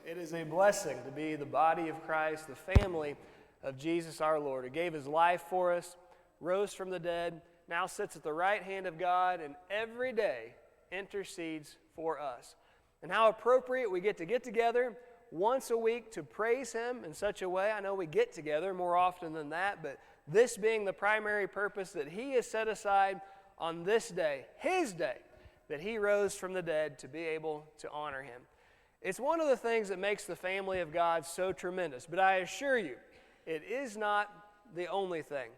It is a blessing to be the body of Christ, the family of Jesus our Lord, who gave his life for us, rose from the dead, now sits at the right hand of God, and every day intercedes for us. And how appropriate we get together once a week to praise him in such a way. I know we get together more often than that, but this being the primary purpose that he has set aside on this day, his day, that he rose from the dead to be able to honor him. It's one of the things that makes the family of God so tremendous, but I assure you, it is not the only thing.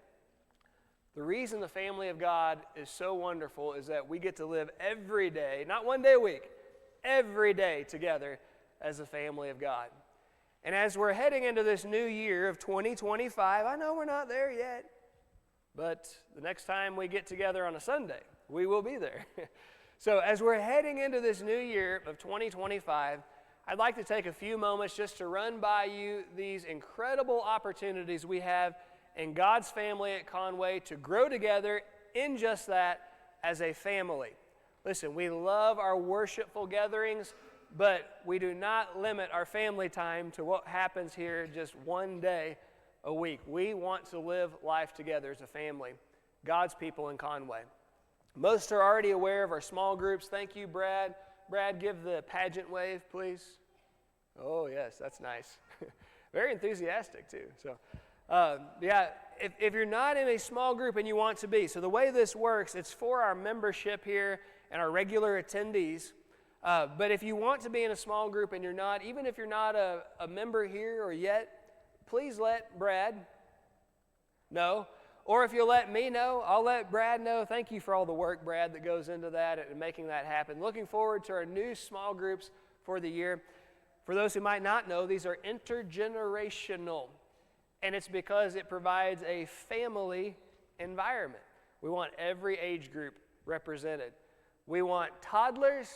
The reason the family of God is so wonderful is that we get to live every day, not one day a week, every day together as a family of God. And as we're heading into this new year of 2025, I know we're not there yet, but the next time we get together on a Sunday, we will be there. So as we're heading into this new year of 2025, I'd like to take a few moments just to run by you these incredible opportunities we have in God's family at Conway to grow together in just that as a family. Listen, we love our worshipful gatherings, but we do not limit our family time to what happens here just one day a week. We want to live life together as a family, God's people in Conway. Most are already aware of our small groups. Thank you, Brad. Brad, give the pageant wave, please. Oh, yes, that's nice. Very enthusiastic, too. So, if you're not in a small group and you want to be, so the way this works, it's for our membership here and our regular attendees. But if you want to be in a small group and you're not, even if you're not a member here or yet, please let Brad know. Or if you'll let me know, I'll let Brad know. Thank you for all the work, Brad, that goes into that and making that happen. Looking forward to our new small groups for the year. For those who might not know, these are intergenerational. And it's because it provides a family environment. We want every age group represented. We want toddlers,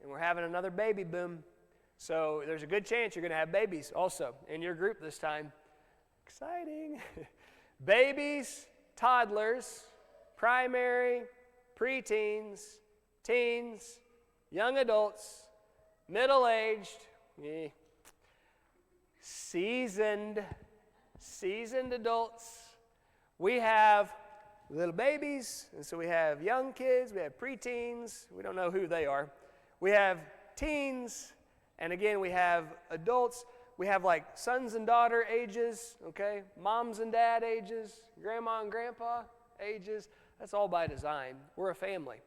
and we're having another baby boom. So there's a good chance you're going to have babies also in your group this time. Exciting. Babies, toddlers, primary, preteens, teens, young adults, middle-aged, seasoned adults. We have little babies, and so we have young kids, we have preteens, we don't know who they are. We have teens, and again, we have adults. We have like sons and daughter ages, okay? Moms and dad ages, grandma and grandpa ages. That's all by design. We're a family,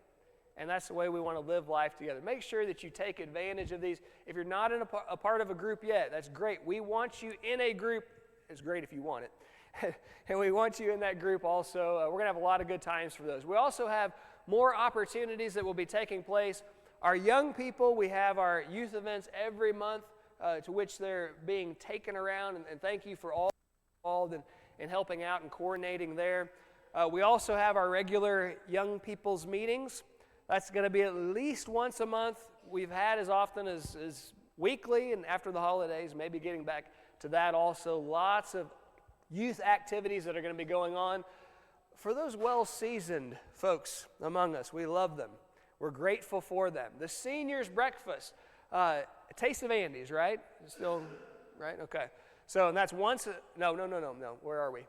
and that's the way we want to live life together. Make sure that you take advantage of these. If you're not in a part of a group yet, that's great. We want you in a group. It's great if you want it. And we want you in that group also. We're going to have a lot of good times for those. We also have more opportunities that will be taking place. Our young people, we have our youth events every month to which they're being taken around, and thank you for all involved in helping out and coordinating there. We also have our regular young people's meetings. That's going to be at least once a month. We've had as often as weekly, and after the holidays, maybe getting back to that also. Lots of youth activities that are going to be going on. For those well-seasoned folks among us, we love them. We're grateful for them. The seniors' breakfast, Taste of Andy's, right? Still, right? Okay. So, and that's once, no. Where are we?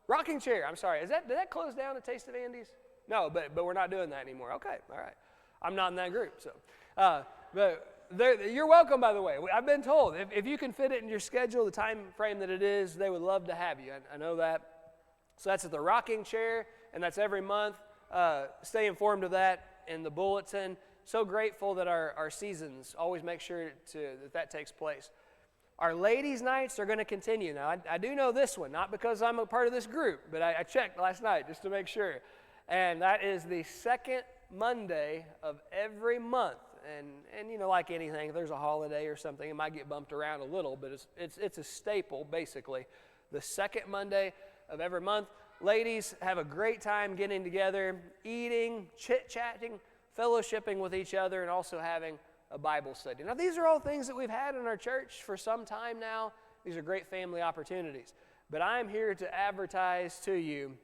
Rocking Chair, I'm sorry. Did that close down at Taste of Andy's? No, but we're not doing that anymore. Okay, all right. I'm not in that group, so. But you're welcome, by the way. I've been told, if you can fit it in your schedule, the time frame that it is, they would love to have you. I know that. So that's at the Rocking Chair, and that's every month. Stay informed of that in the bulletin. So grateful that our seasons always make sure that takes place. Our ladies' nights are going to continue. Now, I do know this one, not because I'm a part of this group, but I checked last night just to make sure. And that is the second Monday of every month. And you know, like anything, if there's a holiday or something, it might get bumped around a little, but it's a staple, basically. The second Monday of every month. Ladies have a great time getting together, eating, chit-chatting, fellowshipping with each other, and also having a Bible study. Now, these are all things that we've had in our church for some time now. These are great family opportunities. But I'm here to advertise to you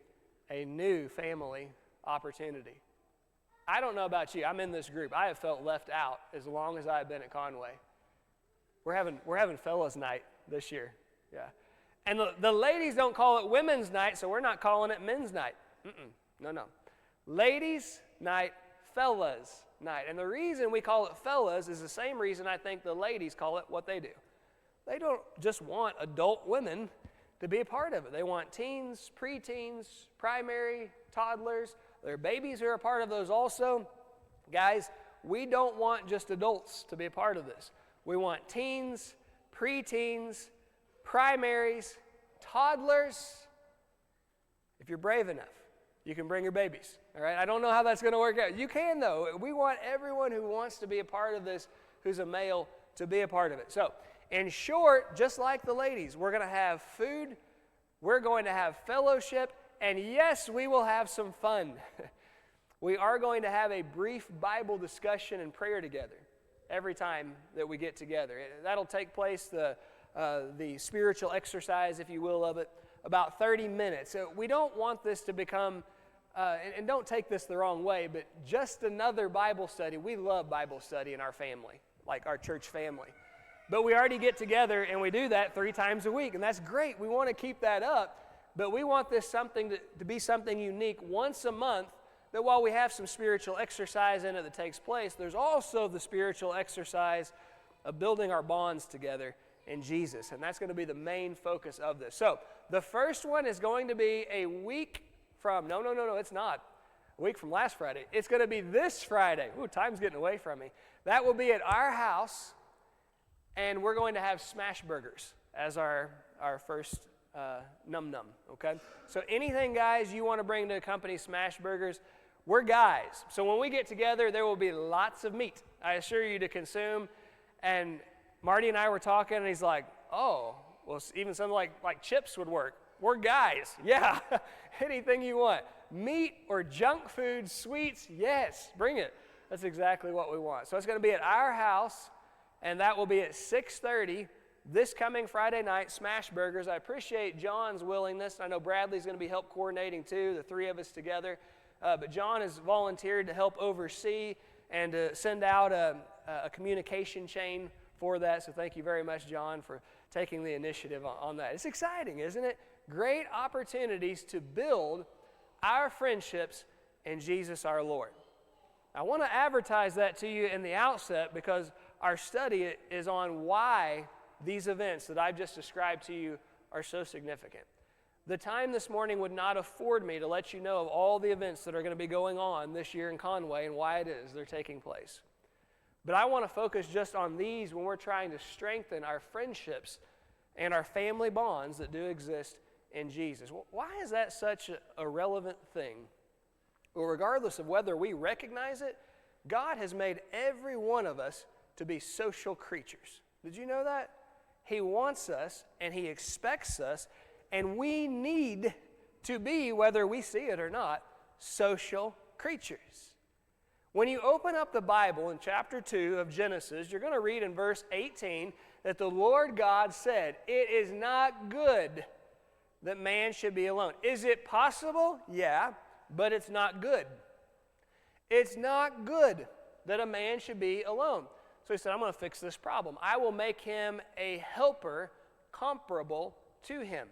a new family opportunity. I don't know about you. I'm in this group. I have felt left out as long as I've been at Conway. We're having fellas night this year. Yeah. And the ladies don't call it women's night, so we're not calling it men's night. No. Ladies night, fellas night. And the reason we call it fellas is the same reason I think the ladies call it what they do. They don't just want adult women to be a part of it. They want teens, preteens, primary, toddlers. Their babies are a part of those also. Guys, we don't want just adults to be a part of this. We want teens, preteens, primaries, toddlers. If you're brave enough, you can bring your babies. All right? I don't know how that's going to work out. You can, though. We want everyone who wants to be a part of this, who's a male, to be a part of it. So, in short, just like the ladies, we're going to have food, we're going to have fellowship, and yes, we will have some fun. We are going to have a brief Bible discussion and prayer together every time that we get together. That'll take place, the spiritual exercise, if you will, of it, about 30 minutes. So we don't want this to become, and don't take this the wrong way, but just another Bible study. We love Bible study in our family, like our church family. But we already get together and we do that 3 times a week, and that's great. We want to keep that up, but we want this something to be something unique once a month, that while we have some spiritual exercise in it that takes place, there's also the spiritual exercise of building our bonds together in Jesus, and that's going to be the main focus of this. So the first one is going to be a week from, no, it's not. A week from last Friday. It's going to be this Friday. Ooh, time's getting away from me. That will be at our house, and we're going to have smash burgers as our first num-num, okay? So anything, guys, you want to bring to accompany smash burgers, we're guys. So when we get together, there will be lots of meat, I assure you, to consume. And Marty and I were talking, and he's like, oh, well, even something like chips would work. We're guys. Yeah, anything you want. Meat or junk food, sweets, yes, bring it. That's exactly what we want. So it's going to be at our house, and that will be at 6:30 this coming Friday night, smash burgers. I appreciate John's willingness. I know Bradley's going to be help coordinating too, the 3 of us together. But John has volunteered to help oversee and to send out a communication chain for that. So thank you very much, John, for taking the initiative on that. It's exciting, isn't it? Great opportunities to build our friendships in Jesus our Lord. I want to advertise that to you in the outset because our study is on why these events that I've just described to you are so significant. The time this morning would not afford me to let you know of all the events that are going to be going on this year in Conway and why it is they're taking place. But I want to focus just on these when we're trying to strengthen our friendships and our family bonds that do exist in Jesus. Why is that such a relevant thing? Well, regardless of whether we recognize it, God has made every one of us to be social creatures. Did you know that? He wants us and He expects us, and we need to be, whether we see it or not, social creatures. When you open up the Bible in chapter 2 of Genesis, you're going to read in verse 18 that the Lord God said, "It is not good that man should be alone." Is it possible? Yeah, but it's not good. It's not good that a man should be alone. So He said, I'm going to fix this problem. I will make him a helper comparable to him.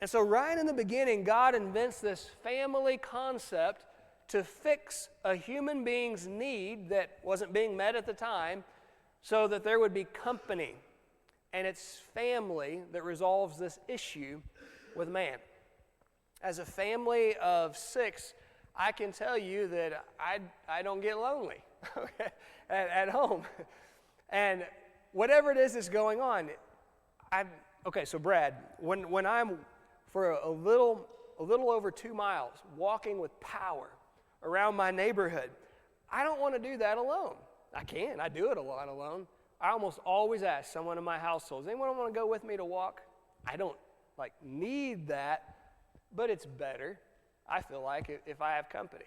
And so right in the beginning, God invents this family concept to fix a human being's need that wasn't being met at the time so that there would be company. And it's family that resolves this issue with man. As a family of 6, I can tell you that I don't get lonely at home. And whatever it is that's going on, okay, so Brad, when I'm for a little over 2 miles walking with power around my neighborhood, I don't want to do that alone. I do it a lot alone. I almost always ask someone in my household, does anyone want to go with me to walk? I don't need that, but it's better, I feel like, if I have company.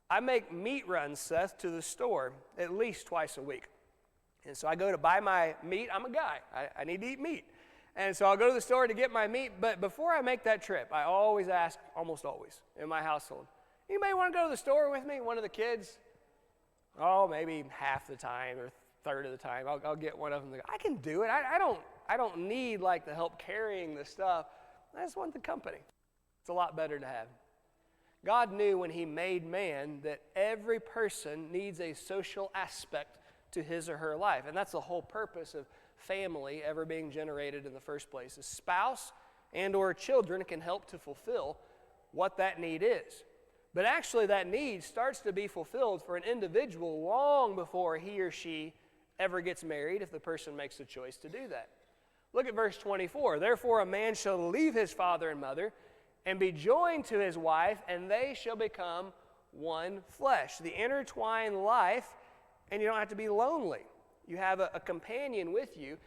I make meat runs, Seth, to the store at least twice a week. And so I go to buy my meat. I'm a guy. I need to eat meat. And so I'll go to the store to get my meat. But before I make that trip, I always ask, almost always, in my household, anybody want to go to the store with me? One of the kids? Oh, maybe half the time or third of the time. I'll get one of them. I can do it. I don't need like the help carrying the stuff. I just want the company. It's a lot better to have. God knew when he made man that every person needs a social aspect to his or her life. And that's the whole purpose of family ever being generated in the first place. A spouse and or children can help to fulfill what that need is. But actually that need starts to be fulfilled for an individual long before he or she ever gets married, if the person makes the choice to do that. Look at verse 24. Therefore a man shall leave his father and mother and be joined to his wife, and they shall become one flesh. The intertwined life, and you don't have to be lonely. You have a companion with you,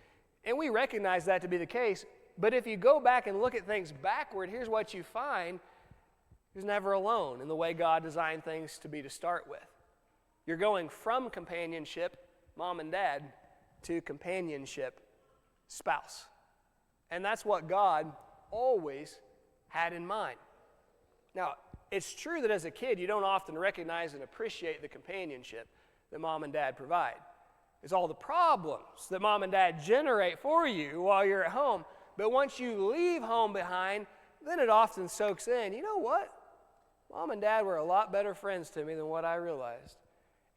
and we recognize that to be the case. But if you go back and look at things backward, here's what you find. He's never alone in the way God designed things to be to start with. You're going from companionship, mom and dad, to companionship, spouse. And that's what God always had in mind. Now, it's true that as a kid, you don't often recognize and appreciate the companionship that mom and dad provide. It's all the problems that mom and dad generate for you while you're at home. But once you leave home behind, then it often soaks in. You know what? Mom and dad were a lot better friends to me than what I realized.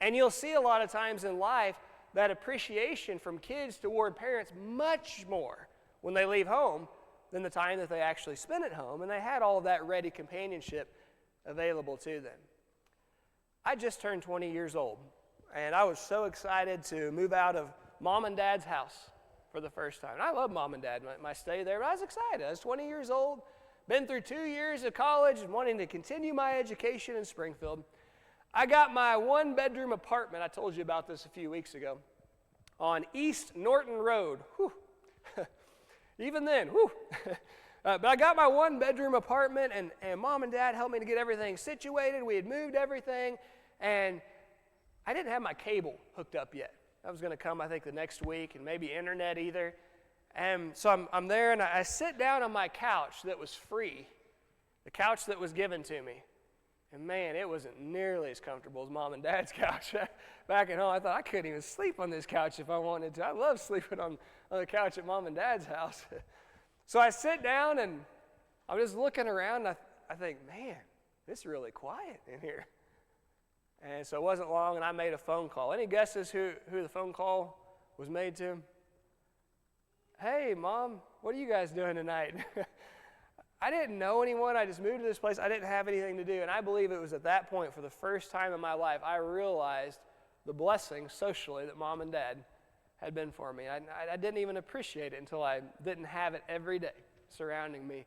And you'll see a lot of times in life that appreciation from kids toward parents much more when they leave home than the time that they actually spent at home, and they had all of that ready companionship available to them. I just turned 20 years old, and I was so excited to move out of mom and dad's house for the first time. And I love mom and dad, my stay there, but I was excited. I was 20 years old, been through 2 years of college and wanting to continue my education in Springfield. I got my one-bedroom apartment, I told you about this a few weeks ago, on East Norton Road. Whew. Even then, whew. But I got my one-bedroom apartment, and mom and dad helped me to get everything situated. We had moved everything, and I didn't have my cable hooked up yet. That was going to come, I think, the next week, and maybe internet either. And so I'm there, and I sit down on my couch that was free, the couch that was given to me. And man, it wasn't nearly as comfortable as mom and dad's couch. Back at home, I thought I couldn't even sleep on this couch if I wanted to. I love sleeping on the couch at mom and dad's house. So I sit down, and I'm just looking around, and I think, man, it's really quiet in here. And so it wasn't long, and I made a phone call. Any guesses who the phone call was made to? Hey, Mom, what are you guys doing tonight? I didn't know anyone. I just moved to this place. I didn't have anything to do. And I believe it was at that point, for the first time in my life, I realized the blessing socially that mom and dad had been for me. I didn't even appreciate it until I didn't have it every day surrounding me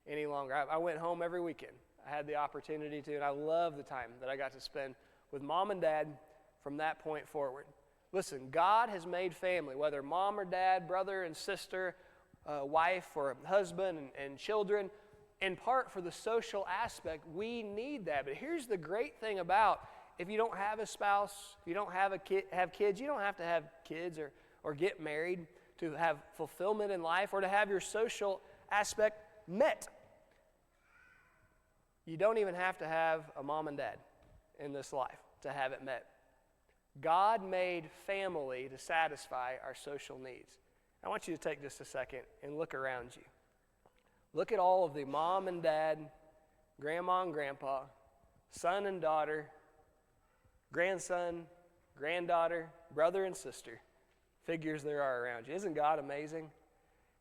any longer. I went home every weekend. I had the opportunity to, and I love the time that I got to spend with mom and dad from that point forward. Listen, God has made family, whether mom or dad, brother and sister, wife or husband and children, in part for the social aspect. We need that. But here's the great thing about, if you don't have a spouse, if you don't have kids, you don't have to have kids or get married to have fulfillment in life or to have your social aspect met. You don't even have to have a mom and dad in this life to have it met. God made family to satisfy our social needs. I want you to take just a second and look around you. Look at all of the mom and dad, grandma and grandpa, son and daughter, grandson, granddaughter, brother and sister figures there are around you. Isn't God amazing?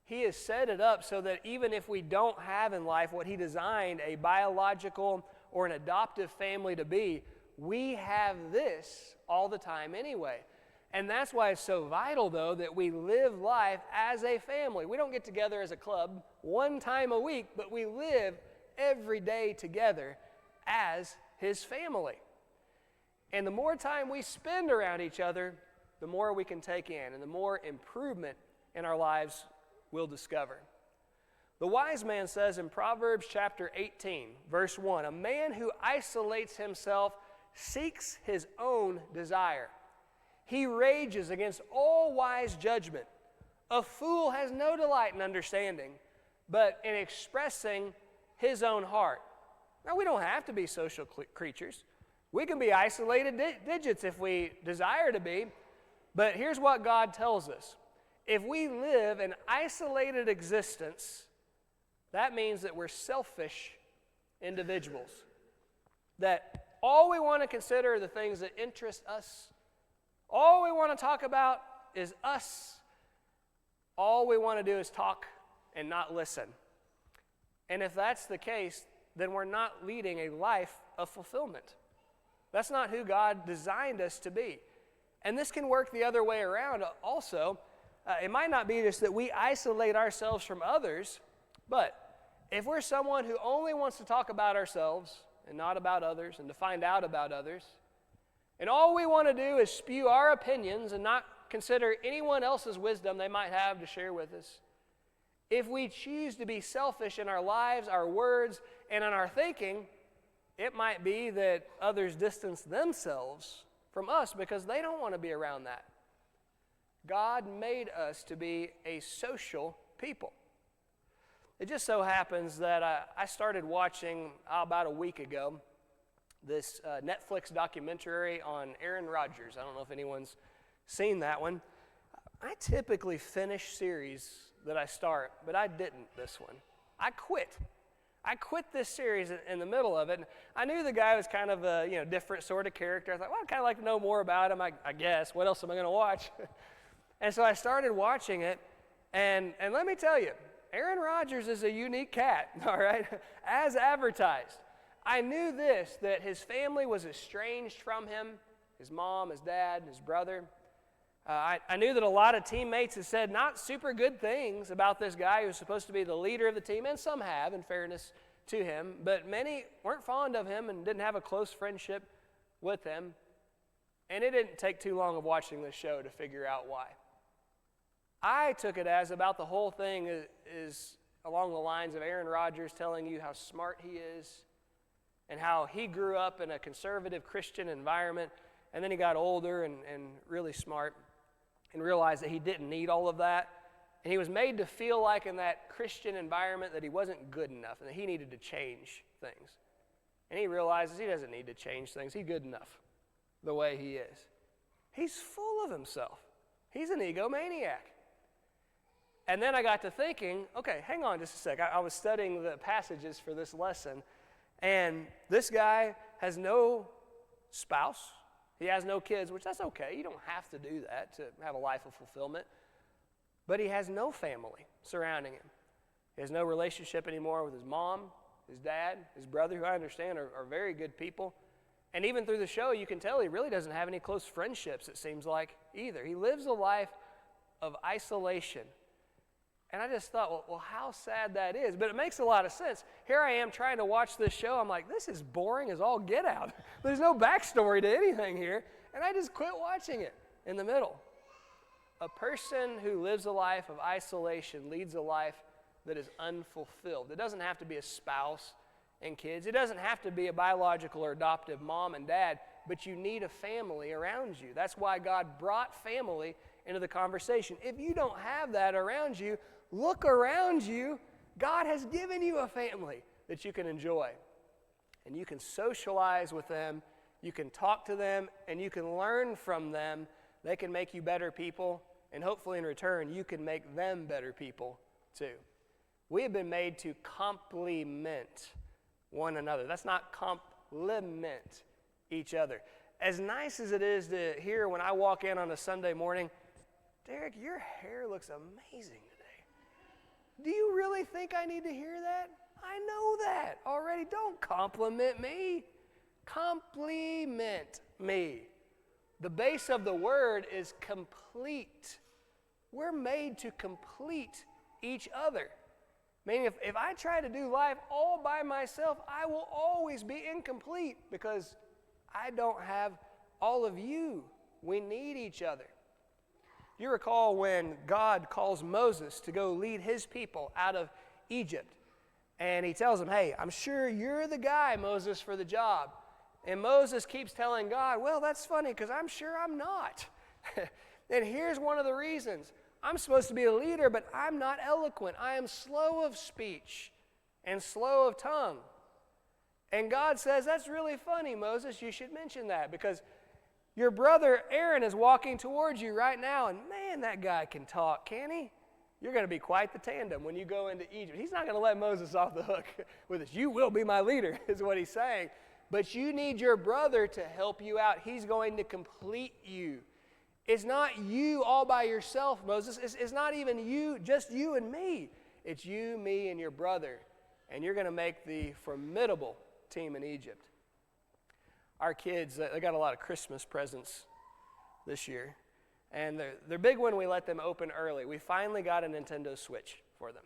He has set it up so that even if we don't have in life what He designed a biological or an adoptive family to be, we have this all the time anyway. And that's why it's so vital, though, that we live life as a family. We don't get together as a club one time a week, but we live every day together as His family. And the more time we spend around each other, the more we can take in, and the more improvement in our lives we'll discover. The wise man says in Proverbs chapter 18, verse 1, a man who isolates himself seeks his own desire. He rages against all wise judgment. A fool has no delight in understanding, but in expressing his own heart. Now, we don't have to be social creatures. We can be isolated digits if we desire to be, But here's what God tells us. If we live an isolated existence, that means that we're selfish individuals. That all we want to consider are the things that interest us. All we want to talk about is us. All we want to do is talk and not listen. And if that's the case, then we're not leading a life of fulfillment. That's not who God designed us to be. And this can work the other way around also. It might not be just that we isolate ourselves from others, but if we're someone who only wants to talk about ourselves and not about others and to find out about others, and all we want to do is spew our opinions and not consider anyone else's wisdom they might have to share with us, if we choose to be selfish in our lives, our words, and in our thinking, it might be that others distance themselves from us because they don't want to be around that. God made us to be a social people. It just so happens that I started watching about a week ago this Netflix documentary on Aaron Rodgers. I don't know if anyone's seen that one. I typically finish series that I start, but I didn't this one. I quit this series in the middle of it. And I knew the guy was kind of a different sort of character. I thought, well, I'd kind of like to know more about him, I guess. What else am I going to watch? And so I started watching it, and let me tell you, Aaron Rodgers is a unique cat, all right, as advertised. I knew this, that his family was estranged from him, his mom, his dad, his brother. I knew that a lot of teammates had said not super good things about this guy who was supposed to be the leader of the team, and some have, in fairness to him, but many weren't fond of him and didn't have a close friendship with him. And it didn't take too long of watching this show to figure out why. I took it as about the whole thing is along the lines of Aaron Rodgers telling you how smart he is and how he grew up in a conservative Christian environment, and then he got older and really smart and realized that he didn't need all of that. And he was made to feel like in that Christian environment that he wasn't good enough and that he needed to change things. And he realizes he doesn't need to change things. He's good enough the way he is. He's full of himself. He's an egomaniac. And then I got to thinking, okay, hang on just a sec. I was studying the passages for this lesson, and this guy has no spouse. He has no kids, which that's okay. You don't have to do that to have a life of fulfillment. But he has no family surrounding him. He has no relationship anymore with his mom, his dad, his brother, who I understand are very good people. And even through the show, you can tell he really doesn't have any close friendships, it seems like, either. He lives a life of isolation. And I just thought, well, how sad that is. But it makes a lot of sense. Here I am trying to watch this show. I'm like, this is boring as all get out. There's no backstory to anything here. And I just quit watching it in the middle. A person who lives a life of isolation leads a life that is unfulfilled. It doesn't have to be a spouse and kids. It doesn't have to be a biological or adoptive mom and dad, but you need a family around you. That's why God brought family into the conversation. If you don't have that around you, look around you. God has given you a family that you can enjoy. And you can socialize with them, you can talk to them, and you can learn from them. They can make you better people, and hopefully in return, you can make them better people too. We have been made to complement one another. That's not compliment each other. As nice as it is to hear when I walk in on a Sunday morning, Derek, your hair looks amazing today. Do you really think I need to hear that? I know that already. Don't compliment me. Compliment me. The base of the word is complete. We're made to complete each other. Meaning if I try to do life all by myself, I will always be incomplete because I don't have all of you. We need each other. You recall when God calls Moses to go lead his people out of Egypt. And he tells him, hey, I'm sure you're the guy, Moses, for the job. And Moses keeps telling God, well, that's funny because I'm sure I'm not. And here's one of the reasons. I'm supposed to be a leader, but I'm not eloquent. I am slow of speech and slow of tongue. And God says, that's really funny, Moses. You should mention that because Your brother Aaron is walking towards you right now, and man, that guy can talk, can he? You're going to be quite the tandem when you go into Egypt. He's not going to let Moses off the hook with this. You will be my leader, is what he's saying. But you need your brother to help you out. He's going to complete you. It's not you all by yourself, Moses. It's not even you, just you and me. It's you, me, and your brother. And you're going to make the formidable team in Egypt. Our kids, they got a lot of Christmas presents this year. And their big one, we let them open early. We finally got a Nintendo Switch for them.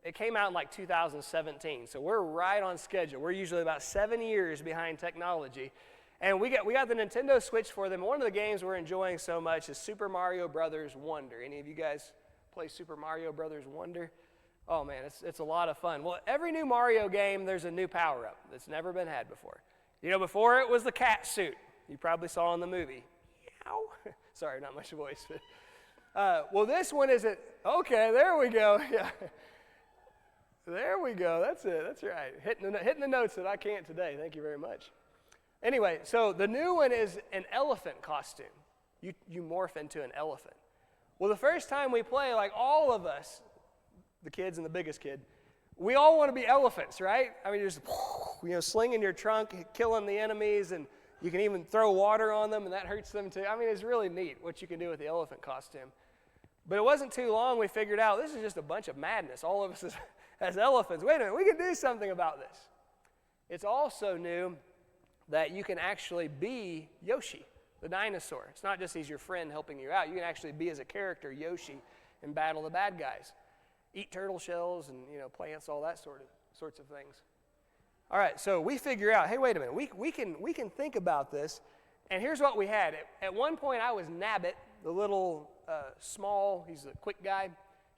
It came out in like 2017, so we're right on schedule. We're usually about 7 years behind technology. And we got the Nintendo Switch for them. One of the games we're enjoying so much is Super Mario Brothers Wonder. Any of you guys play Super Mario Brothers Wonder? Oh man, it's a lot of fun. Well, every new Mario game, there's a new power-up that's never been had before. You know, before it was the cat suit. You probably saw in the movie. Meow. Sorry, not much voice. Well, this one isn't. Okay, there we go. Yeah. There we go. That's it. That's right. Hitting the notes that I can't today. Thank you very much. Anyway, so the new one is an elephant costume. You morph into an elephant. Well, the first time we play, like all of us, the kids and the biggest kid, we all want to be elephants, right? I mean, just slinging your trunk, killing the enemies, and you can even throw water on them, and that hurts them too. I mean, it's really neat what you can do with the elephant costume. But it wasn't too long we figured out this is just a bunch of madness. All of us as elephants. Wait a minute, we can do something about this. It's also new that you can actually be Yoshi, the dinosaur. It's not just he's your friend helping you out. You can actually be as a character Yoshi and battle the bad guys. Eat turtle shells and plants, all that sorts of things. All right, so we figure out, hey, wait a minute, we can think about this, and here's what we had. At one point, I was Nabbit, the little small, he's a quick guy.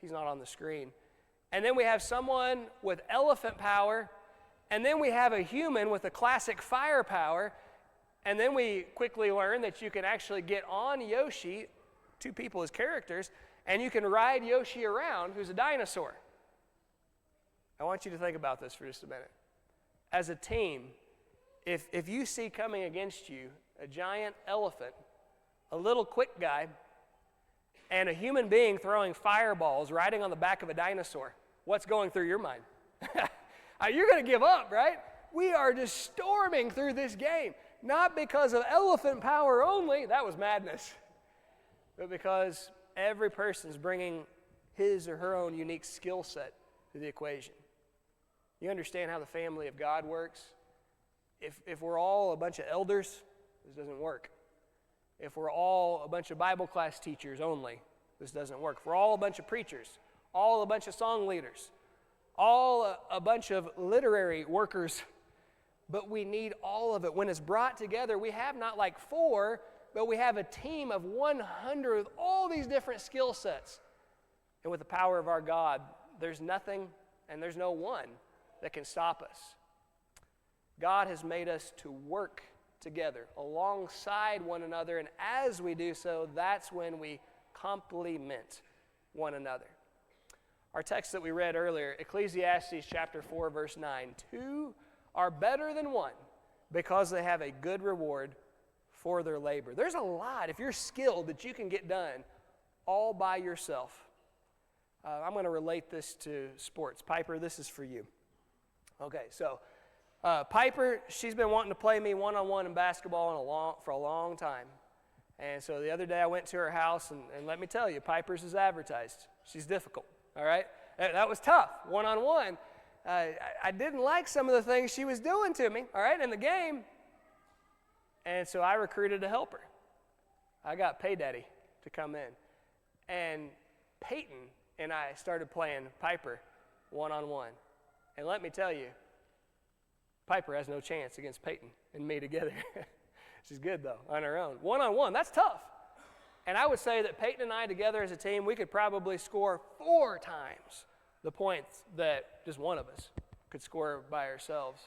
He's not on the screen. And then we have someone with elephant power, and then we have a human with a classic firepower, and then we quickly learn that you can actually get on Yoshi, two people as characters, and you can ride Yoshi around, who's a dinosaur. I want you to think about this for just a minute. As a team, if you see coming against you a giant elephant, a little quick guy, and a human being throwing fireballs riding on the back of a dinosaur, what's going through your mind? You're going to give up, right? We are just storming through this game, not because of elephant power only, that was madness, but because every person's bringing his or her own unique skill set to the equation. You understand how the family of God works? If we're all a bunch of elders, this doesn't work. If we're all a bunch of Bible class teachers only, this doesn't work. If we're all a bunch of preachers, all a bunch of song leaders, all a bunch of literary workers, but we need all of it. When it's brought together, we have not like 4, but we have a team of 100 with all these different skill sets. And with the power of our God, there's nothing and there's no one that can stop us. God has made us to work together alongside one another, and as we do so, that's when we complement one another. Our text that we read earlier, Ecclesiastes chapter 4, verse 9, 2 are better than 1 because they have a good reward for their labor. There's a lot, if you're skilled, that you can get done all by yourself. I'm going to relate this to sports. Piper, this is for you. Okay, so Piper, she's been wanting to play me one-on-one in basketball for a long time. And so the other day I went to her house, and let me tell you, Piper's is advertised. She's difficult, all right? That was tough, one-on-one. I didn't like some of the things she was doing to me, all right, in the game. And so I recruited a helper. I got Pay Daddy to come in. And Peyton and I started playing Piper one-on-one. And let me tell you, Piper has no chance against Peyton and me together. She's good, though, on her own. One-on-one, that's tough. And I would say that Peyton and I together as a team, we could probably score 4 times the points that just one of us could score by ourselves.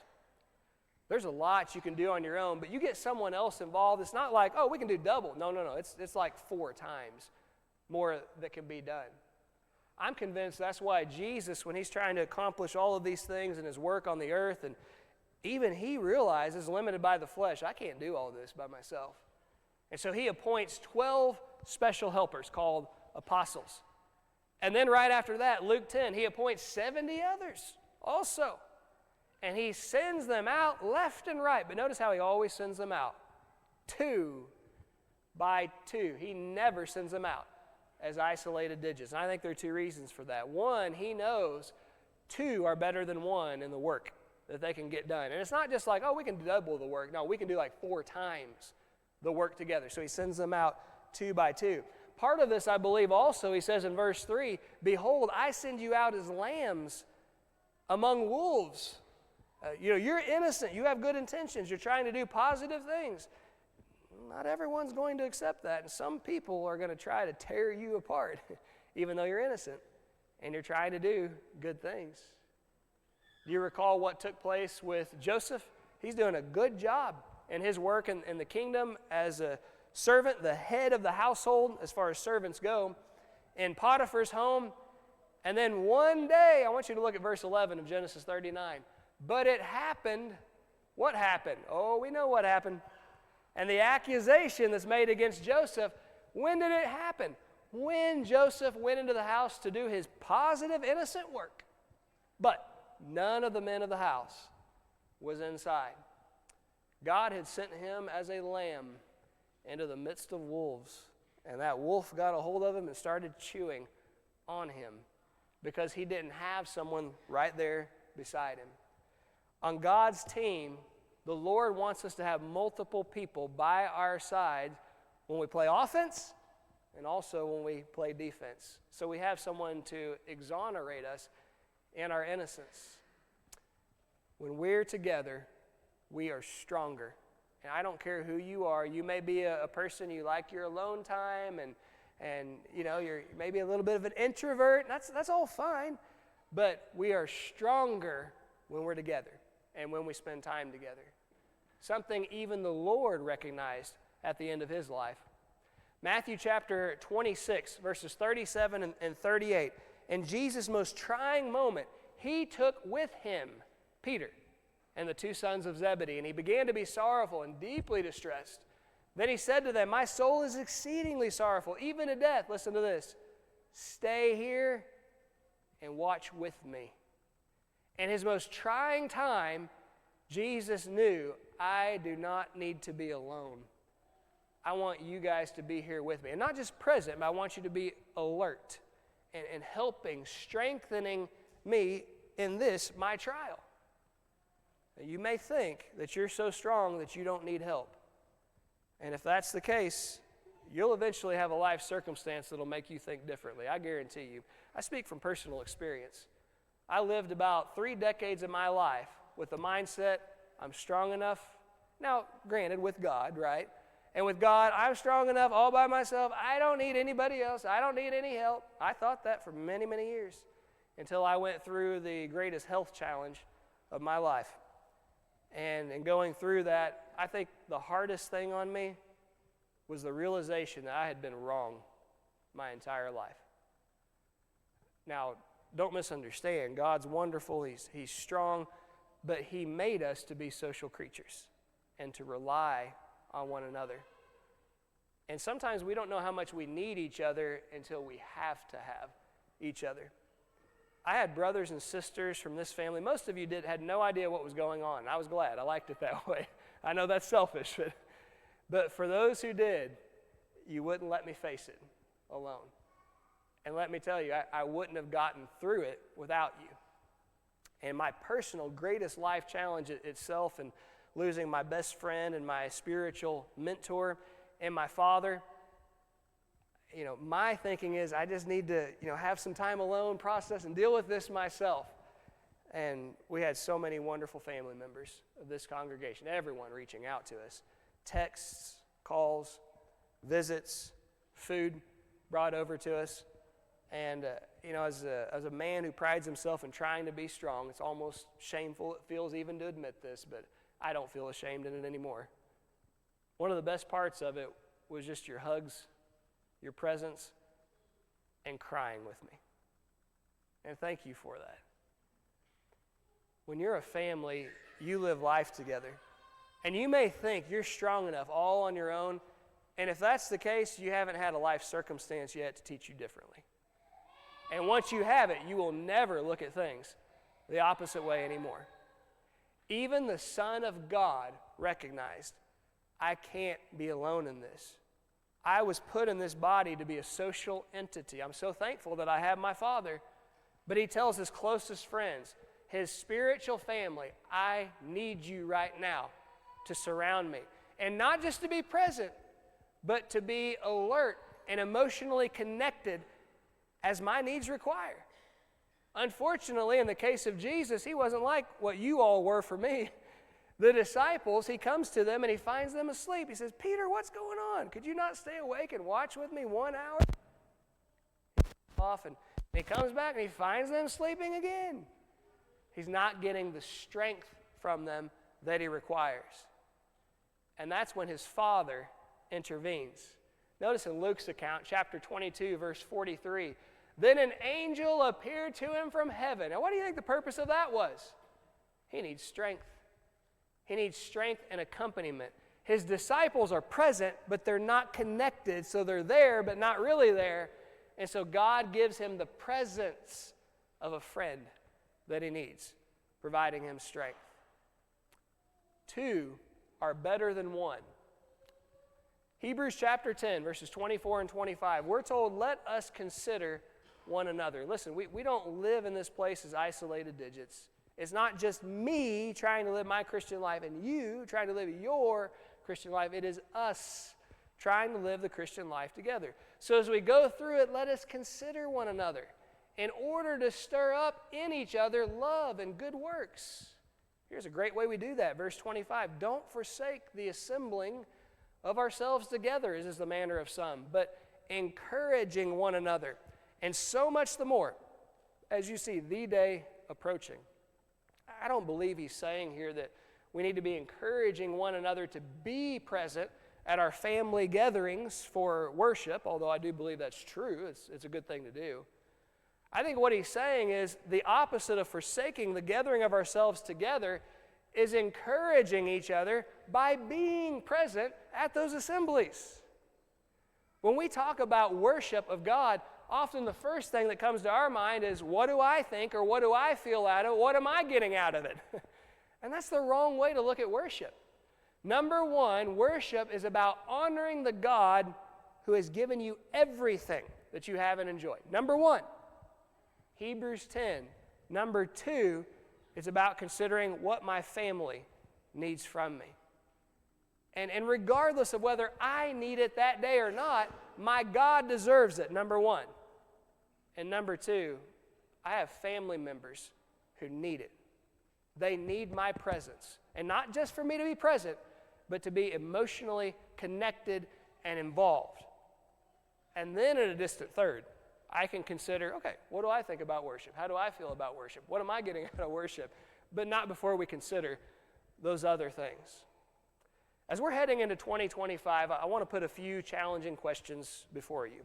There's a lot you can do on your own, but you get someone else involved, it's not like, oh, we can do double. No. It's like 4 times more that can be done. I'm convinced that's why Jesus, when he's trying to accomplish all of these things in his work on the earth, and even he realizes, limited by the flesh, I can't do all this by myself. And so he appoints 12 special helpers called apostles. And then right after that, Luke 10, he appoints 70 others also. And he sends them out left and right. But notice how he always sends them out. 2 by 2. He never sends them out as isolated digits. And I think there are 2 reasons for that. One, he knows 2 are better than 1 in the work that they can get done. And it's not just like, oh, we can double the work. No, we can do like 4 times the work together. So he sends them out 2 by 2. Part of this, I believe, also, he says in verse 3, behold, I send you out as lambs among wolves. You're innocent. You have good intentions. You're trying to do positive things. Not everyone's going to accept that. And some people are going to try to tear you apart, even though you're innocent and you're trying to do good things. Do you recall what took place with Joseph? He's doing a good job in his work in the kingdom as a servant, the head of the household as far as servants go, in Potiphar's home. And then one day, I want you to look at verse 11 of Genesis 39. But it happened. What happened? Oh, we know what happened. And the accusation that's made against Joseph, when did it happen? When Joseph went into the house to do his positive, innocent work. But none of the men of the house was inside. God had sent him as a lamb into the midst of wolves. And that wolf got a hold of him and started chewing on him because he didn't have someone right there beside him. On God's team, the Lord wants us to have multiple people by our side when we play offense and also when we play defense. So we have someone to exonerate us in our innocence. When we're together, we are stronger. And I don't care who you are. You may be a person, you like your alone time, and you're maybe a little bit of an introvert. That's all fine. But we are stronger when we're together and when we spend time together. Something even the Lord recognized at the end of his life. Matthew chapter 26, verses 37 and 38. In Jesus' most trying moment, he took with him Peter and the 2 sons of Zebedee, and he began to be sorrowful and deeply distressed. Then he said to them, my soul is exceedingly sorrowful, even to death. Listen to this. Stay here and watch with me. In his most trying time, Jesus knew, I do not need to be alone. I want you guys to be here with me. And not just present, but I want you to be alert and helping, strengthening me in this, my trial. You may think that you're so strong that you don't need help. And if that's the case, you'll eventually have a life circumstance that'll make you think differently. I guarantee you. I speak from personal experience. I lived about 3 decades of my life with the mindset, I'm strong enough. Now, granted, with God, right? And with God, I'm strong enough all by myself. I don't need anybody else. I don't need any help. I thought that for many, many years until I went through the greatest health challenge of my life. And in going through that, I think the hardest thing on me was the realization that I had been wrong my entire life. Now, don't misunderstand. God's wonderful. He's strong. But he made us to be social creatures and to rely on one another. And sometimes we don't know how much we need each other until we have to have each other. I had brothers and sisters from this family. Most of you had no idea what was going on. I was glad. I liked it that way. I know that's selfish, but for those who did, you wouldn't let me face it alone. And let me tell you, I wouldn't have gotten through it without you. And my personal greatest life challenge itself, and losing my best friend and my spiritual mentor and my father, my thinking is I just need to, have some time alone, process, and deal with this myself. And we had so many wonderful family members of this congregation, everyone reaching out to us. Texts, calls, visits, food brought over to us. And, as a man who prides himself in trying to be strong, it's almost shameful, it feels even to admit this, but I don't feel ashamed in it anymore. One of the best parts of it was just your hugs, your presence, and crying with me. And thank you for that. When you're a family, you live life together. And you may think you're strong enough all on your own. And if that's the case, you haven't had a life circumstance yet to teach you differently. And once you have it, you will never look at things the opposite way anymore. Even the Son of God recognized, I can't be alone in this. I was put in this body to be a social entity. I'm so thankful that I have my Father. But he tells his closest friends, his spiritual family, I need you right now to surround me. And not just to be present, but to be alert and emotionally connected as my needs require. Unfortunately, in the case of Jesus, he wasn't like what you all were for me. The disciples, he comes to them and he finds them asleep. He says, Peter, what's going on? Could you not stay awake and watch with me 1 hour? And he comes back and he finds them sleeping again. He's not getting the strength from them that he requires. And that's when his Father intervenes. Notice in Luke's account, chapter 22, verse 43, then an angel appeared to him from heaven. Now, what do you think the purpose of that was? He needs strength. He needs strength and accompaniment. His disciples are present, but they're not connected, so they're there, but not really there. And so God gives him the presence of a friend that he needs, providing him strength. 2 are better than 1. Hebrews chapter 10, verses 24 and 25, we're told, let us consider one another. Listen, we don't live in this place as isolated digits. It's not just me trying to live my Christian life and you trying to live your Christian life. It is us trying to live the Christian life together. So as we go through it, let us consider one another in order to stir up in each other love and good works. Here's a great way we do that. Verse 25, don't forsake the assembling of ourselves together, as is the manner of some, but encouraging one another. And so much the more as you see the day approaching. I don't believe he's saying here that we need to be encouraging one another to be present at our family gatherings for worship, although I do believe that's true. It's a good thing to do. I think what he's saying is the opposite of forsaking the gathering of ourselves together is encouraging each other by being present at those assemblies. When we talk about worship of God, often the first thing that comes to our mind is, what do I think or what do I feel out of it? What am I getting out of it? And that's the wrong way to look at worship. Number 1, worship is about honoring the God who has given you everything that you have and enjoy. Number 1, Hebrews 10. Number 2, it's about considering what my family needs from me. And regardless of whether I need it that day or not, my God deserves it, number 1. And number 2, I have family members who need it. They need my presence. And not just for me to be present, but to be emotionally connected and involved. And then in a distant third, I can consider, okay, what do I think about worship? How do I feel about worship? What am I getting out of worship? But not before we consider those other things. As we're heading into 2025, I want to put a few challenging questions before you.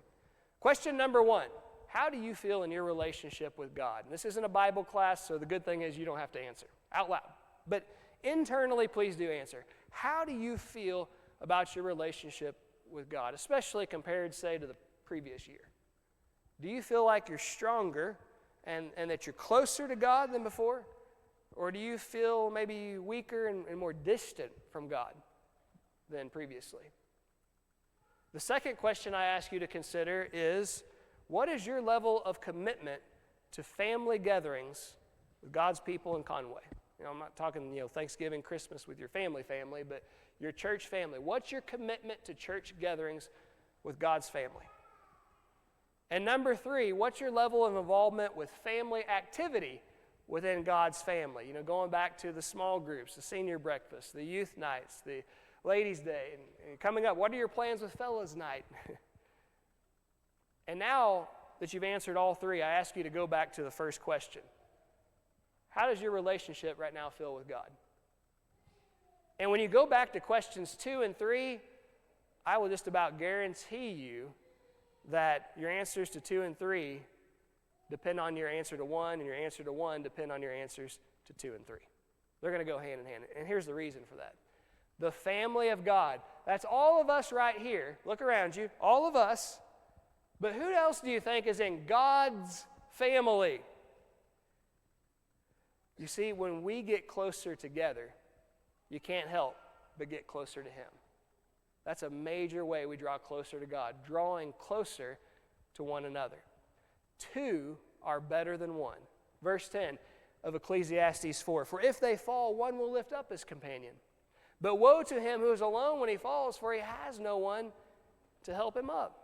Question number 1, how do you feel in your relationship with God? And this isn't a Bible class, so the good thing is you don't have to answer out loud. But internally, please do answer. How do you feel about your relationship with God, especially compared, say, to the previous year? Do you feel like you're stronger and that you're closer to God than before? Or do you feel maybe weaker and more distant from God than previously? The second question I ask you to consider is, what is your level of commitment to family gatherings with God's people in Conway? I'm not talking, Thanksgiving, Christmas with your family, but your church family. What's your commitment to church gatherings with God's family? And number 3, what's your level of involvement with family activity within God's family? Going back to the small groups, the senior breakfast, the youth nights, the ladies' day, and coming up, what are your plans with fellas' night? And now that you've answered all 3, I ask you to go back to the first question. How does your relationship right now feel with God? And when you go back to questions 2 and 3, I will just about guarantee you that your answers to 2 and 3 depend on your answer to 1, and your answer to 1 depend on your answers to 2 and 3. They're going to go hand in hand. And here's the reason for that. The family of God, That's all of us right here. Look around you, all of us. But who else do you think is in God's family? You see, when we get closer together, you can't help but get closer to Him. That's a major way we draw closer to God, drawing closer to one another. Two are better than one. Verse 10 of Ecclesiastes 4, for if they fall, one will lift up his companion. But woe to him who is alone when he falls, for he has no one to help him up.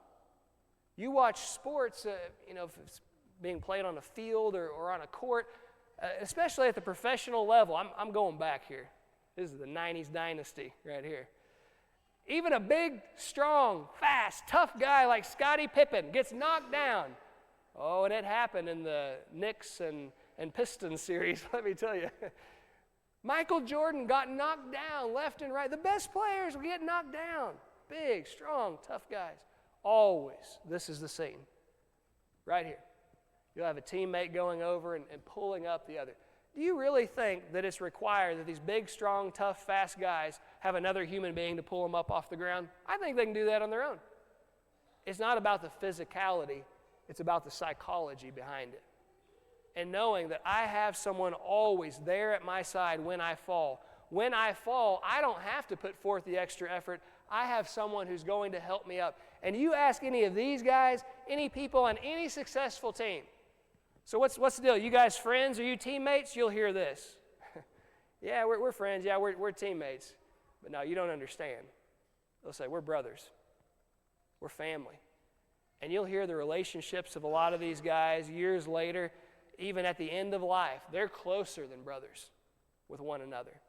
You watch sports, if it's being played on a field or on a court, especially at the professional level. I'm going back here. This is the 90s dynasty right here. Even a big, strong, fast, tough guy like Scottie Pippen gets knocked down. Oh, and it happened in the Knicks and Pistons series, let me tell you. Michael Jordan got knocked down left and right. The best players will get knocked down. Big, strong, tough guys. Always, this is the scene. Right here. You'll have a teammate going over and pulling up the other. Do you really think that it's required that these big, strong, tough, fast guys have another human being to pull them up off the ground? I think they can do that on their own. It's not about the physicality. It's about the psychology behind it. And knowing that I have someone always there at my side when I fall. When I fall, I don't have to put forth the extra effort. I have someone who's going to help me up. And you ask any of these guys, any people on any successful team, so what's the deal? You guys friends? Are you teammates? You'll hear this. Yeah, we're friends. Yeah, we're teammates. But no, you don't understand. They'll say, we're brothers. We're family. And you'll hear the relationships of a lot of these guys years later, even at the end of life. They're closer than brothers with one another.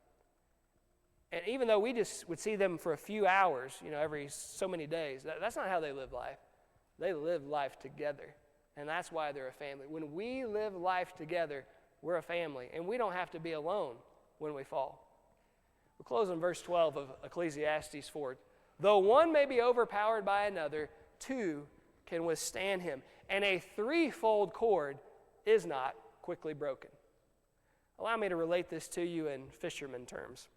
And even though we just would see them for a few hours, every so many days, that's not how they live life. They live life together. And that's why they're a family. When we live life together, we're a family. And we don't have to be alone when we fall. We'll close on verse 12 of Ecclesiastes 4. Though one may be overpowered by another, two can withstand him. And a threefold cord is not quickly broken. Allow me to relate this to you in fisherman terms.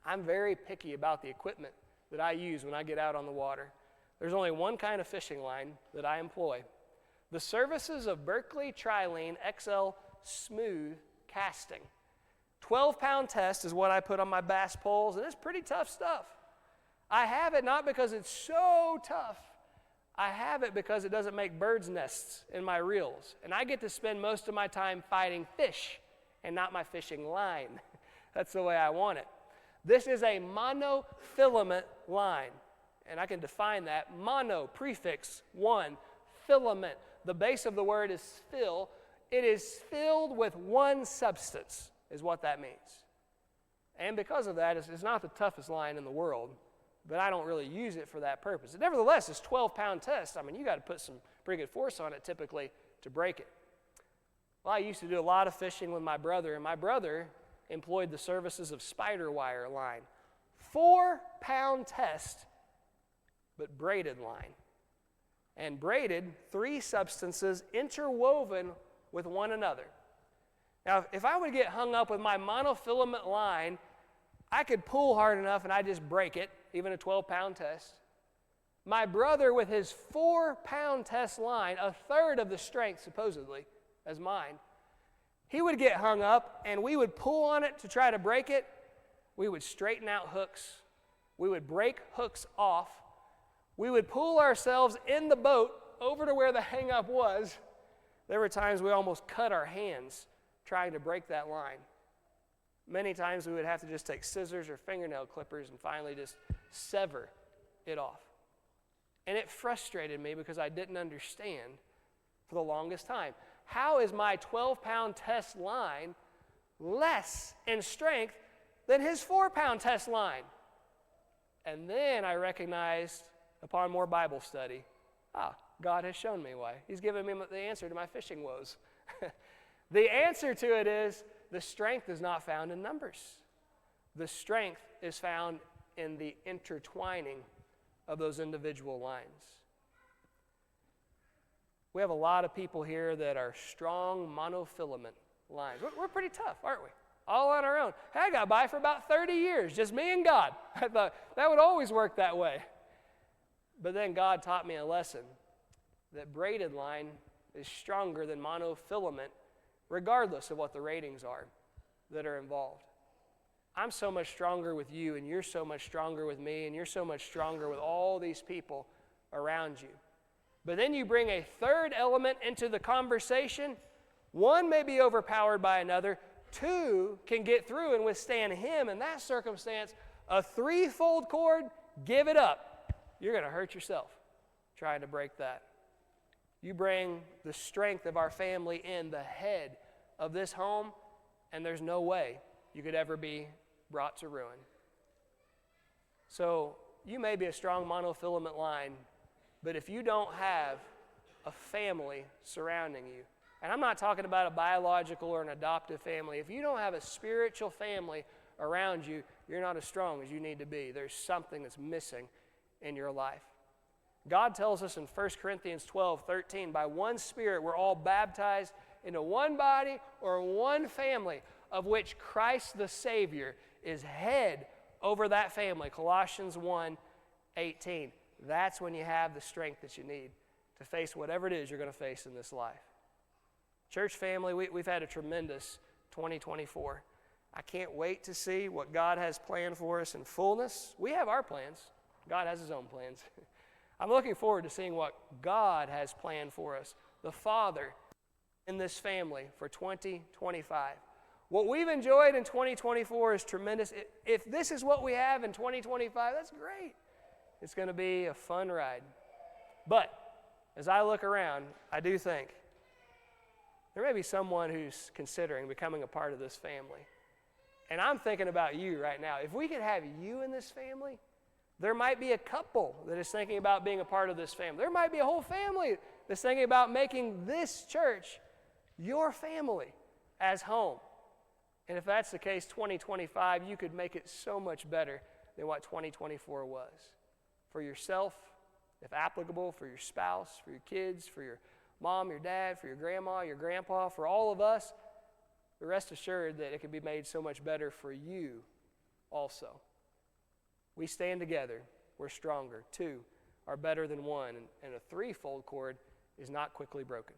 I'm very picky about the equipment that I use when I get out on the water. There's only one kind of fishing line that I employ. The services of Berkeley Trilene XL Smooth Casting. 12-pound test is what I put on my bass poles, and it's pretty tough stuff. I have it not because it's so tough. I have it because it doesn't make bird's nests in my reels. And I get to spend most of my time fighting fish and not my fishing line. That's the way I want it. This is a monofilament line. And I can define that. Mono, prefix, one, filament. The base of the word is fill. It is filled with one substance, is what that means. And because of that, it's not the toughest line in the world, but I don't really use it for that purpose. Nevertheless, it's 12-pound test. You got to put some pretty good force on it typically to break it. Well, I used to do a lot of fishing with my brother, and my brother employed the services of spider wire line. 4-pound test, but braided line. And braided, 3 substances interwoven with one another. Now, if I would get hung up with my monofilament line, I could pull hard enough and I'd just break it, even a 12-pound test. My brother, with his 4-pound test line, a third of the strength, supposedly, as mine, he would get hung up and we would pull on it to try to break it. We would straighten out hooks. We would break hooks off. We would pull ourselves in the boat over to where the hang-up was. There were times we almost cut our hands trying to break that line. Many times we would have to just take scissors or fingernail clippers and finally just sever it off. And it frustrated me because I didn't understand for the longest time. How is my 12-pound test line less in strength than his 4-pound test line? And then I recognized, upon more Bible study, God has shown me why. He's given me the answer to my fishing woes. The answer to it is the strength is not found in numbers. The strength is found in the intertwining of those individual lines. We have a lot of people here that are strong monofilament lines. We're pretty tough, aren't we? all on our own. Hey, I got by for about 30 years, just me and God. I thought that would always work that way. But then God taught me a lesson that braided line is stronger than monofilament, regardless of what the ratings are that are involved. I'm so much stronger with you, and you're so much stronger with me, and you're so much stronger with all these people around you. But then you bring a third element into the conversation. One may be overpowered by another. Two can get through and withstand him. In that circumstance, a threefold cord, give it up. You're going to hurt yourself trying to break that. You bring the strength of our family in, the head of this home, and there's no way you could ever be brought to ruin. So you may be a strong monofilament line, but if you don't have a family surrounding you, and I'm not talking about a biological or an adoptive family, if you don't have a spiritual family around you, you're not as strong as you need to be. There's something that's missing in your life. God tells us in 1 Corinthians 12:13, by one Spirit we're all baptized into one body or one family, of which Christ the Savior is head over that family. Colossians 1:18. That's when you have the strength that you need to face whatever it is you're going to face in this life. Church family, we've had a tremendous 2024. I can't wait to see what God has planned for us in fullness. We have our plans. God has his own plans. I'm looking forward to seeing what God has planned for us, the Father, in this family for 2025. What we've enjoyed in 2024 is tremendous. If this is what we have in 2025, that's great. It's going to be a fun ride. But as I look around, I do think there may be someone who's considering becoming a part of this family. And I'm thinking about you right now. If we could have you in this family, there might be a couple that is thinking about being a part of this family. There might be a whole family that's thinking about making this church your family as home. And if that's the case, 2025, you could make it so much better than what 2024 was. For yourself, if applicable, for your spouse, for your kids, for your mom, your dad, for your grandma, your grandpa, for all of us, rest assured that it can be made so much better for you also. We stand together, we're stronger. Two are better than one, and a threefold cord is not quickly broken.